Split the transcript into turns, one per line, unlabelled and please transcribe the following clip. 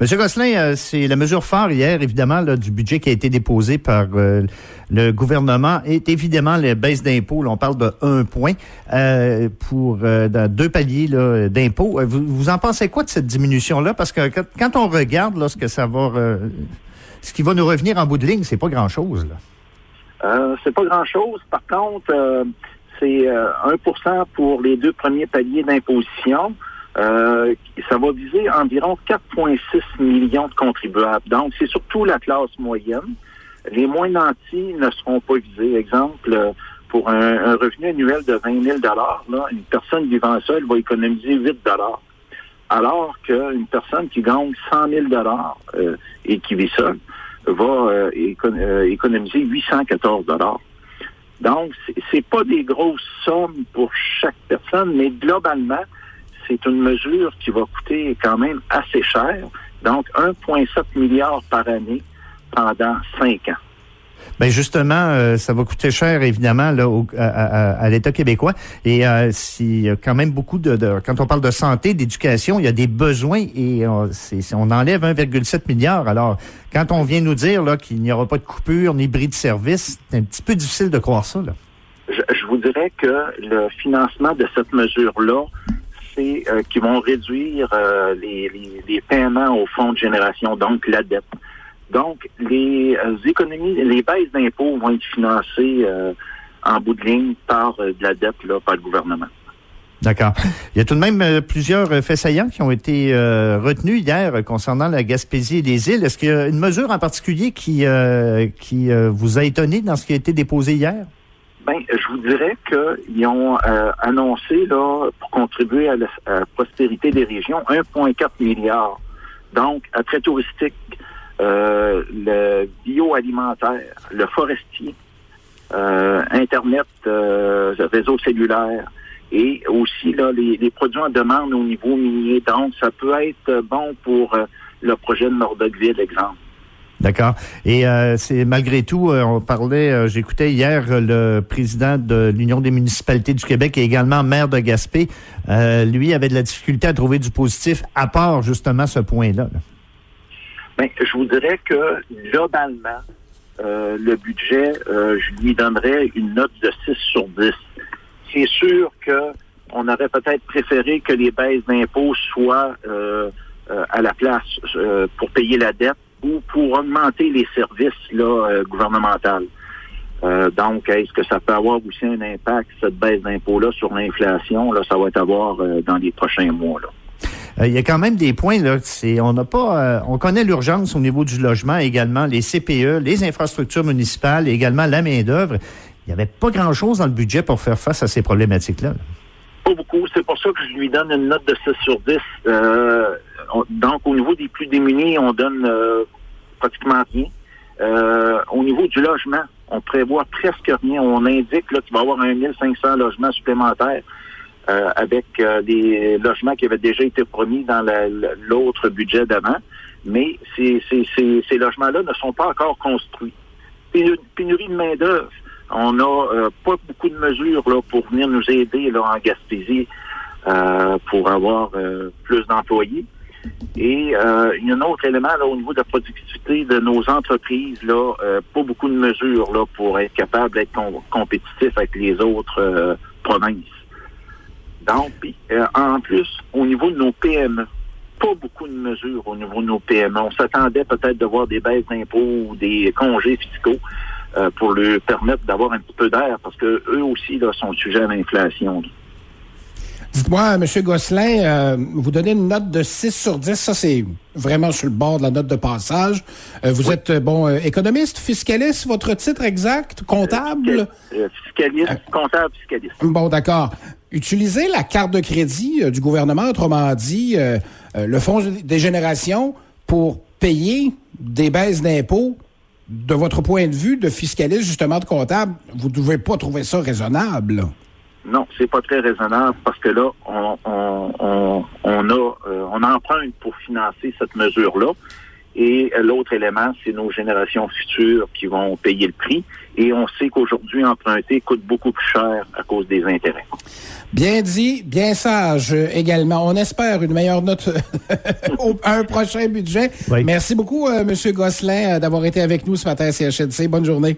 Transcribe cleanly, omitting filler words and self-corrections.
Monsieur Gosselin, c'est la mesure phare hier, évidemment, là, du budget qui a été déposé par le gouvernement est évidemment la baisse d'impôts. Là, on parle de 1 point pour dans 2 paliers là, d'impôts. Vous en pensez quoi de cette diminution-là? Parce que quand on regarde là, ce qui va nous revenir en bout de ligne, c'est pas grand-chose. Là.
C'est pas grand-chose. Par contre, c'est 1% pour les 2 premiers paliers d'imposition. Ça va viser environ 4,6 millions de contribuables. Donc, c'est surtout la classe moyenne. Les moins nantis ne seront pas visés. Exemple, pour un revenu annuel de 20 000 là, une personne vivant seule va économiser 8 alors qu'une personne qui gagne 100 000 et qui vit seule va économiser 814 Donc, c'est pas des grosses sommes pour chaque personne, mais globalement, c'est une mesure qui va coûter quand même assez cher. Donc, 1,7 milliard par année pendant 5 ans.
Bien, justement, ça va coûter cher, évidemment, là, à l'État québécois. Et s'il y a quand même beaucoup quand on parle de santé, d'éducation, il y a des besoins et on enlève 1,7 milliard. Alors, quand on vient nous dire là qu'il n'y aura pas de coupure ni bris de service, c'est un petit peu difficile de croire ça, là.
Je vous dirais que le financement de cette mesure-là, c'est qu'ils vont réduire les paiements au fonds de génération, donc la dette. Donc, les économies, les baisses d'impôts vont être financées en bout de ligne par de la dette, là, par le gouvernement.
D'accord. Il y a tout de même plusieurs faits saillants qui ont été retenus hier concernant la Gaspésie et les îles. Est-ce qu'il y a une mesure en particulier qui vous a étonné dans ce qui a été déposé hier?
Bien, je vous dirais qu'ils ont annoncé, là, pour contribuer à la prospérité des régions, 1,4 milliard. Donc, attrait touristique, le bioalimentaire, le forestier, Internet, réseau cellulaire et aussi là les produits en demande au niveau minier. Donc, ça peut être bon pour le projet de Murdochville, exemple.
D'accord. Et c'est malgré tout, on parlait, j'écoutais hier le président de l'Union des municipalités du Québec et également maire de Gaspé. Lui avait de la difficulté à trouver du positif à part justement ce point-là.
Bien, je vous dirais que globalement, le budget, je lui donnerais une note de 6 sur 10. C'est sûr qu'on aurait peut-être préféré que les baisses d'impôts soient à la place pour payer la dette ou pour augmenter les services là gouvernementaux. Donc, est-ce que ça peut avoir aussi un impact, cette baisse d'impôts-là, sur l'inflation? Là, ça va être à voir dans les prochains mois, là.
Il y a quand même des points, là. On connaît l'urgence au niveau du logement, également les CPE, les infrastructures municipales, et également la main-d'œuvre. Il n'y avait pas grand-chose dans le budget pour faire face à ces problématiques-là.
Pas beaucoup. C'est pour ça que je lui donne une note de 6 sur 10. Donc, au niveau des plus démunis, on donne pratiquement rien. Au niveau du logement, on prévoit presque rien. On indique là, qu'il va y avoir 1500 logements supplémentaires avec des logements qui avaient déjà été promis dans l'autre budget d'avant. Mais ces logements-là ne sont pas encore construits. Pénurie de main-d'œuvre. On n'a pas beaucoup de mesures là pour venir nous aider là en Gaspésie pour avoir plus d'employés. Et il y a un autre élément là au niveau de la productivité de nos entreprises, là, pas beaucoup de mesures là pour être capable d'être compétitif avec les autres provinces. Donc, en plus, au niveau de nos PME, pas beaucoup de mesures au niveau de nos PME. On s'attendait peut-être de voir des baisses d'impôts ou des congés fiscaux pour leur permettre d'avoir un petit peu d'air, parce que eux aussi là, sont sujets à l'inflation. Là.
Dites-moi, M. Gosselin, vous donnez une note de 6 sur 10. Ça, c'est vraiment sur le bord de la note de passage. Vous êtes, économiste, fiscaliste, votre titre exact, comptable?
Fiscaliste, comptable, fiscaliste.
Bon, d'accord. Utilisez la carte de crédit du gouvernement, autrement dit, le Fonds des générations, pour payer des baisses d'impôts. De votre point de vue de fiscaliste, justement, de comptable, vous ne devez pas trouver ça raisonnable, là.
Non, c'est pas très raisonnable parce que là, on emprunte pour financer cette mesure-là. Et l'autre élément, c'est nos générations futures qui vont payer le prix. Et on sait qu'aujourd'hui, emprunter coûte beaucoup plus cher à cause des intérêts.
Bien dit, bien sage également. On espère une meilleure note à un prochain budget. Oui. Merci beaucoup, M. Gosselin, d'avoir été avec nous ce matin à CHLC. Bonne journée.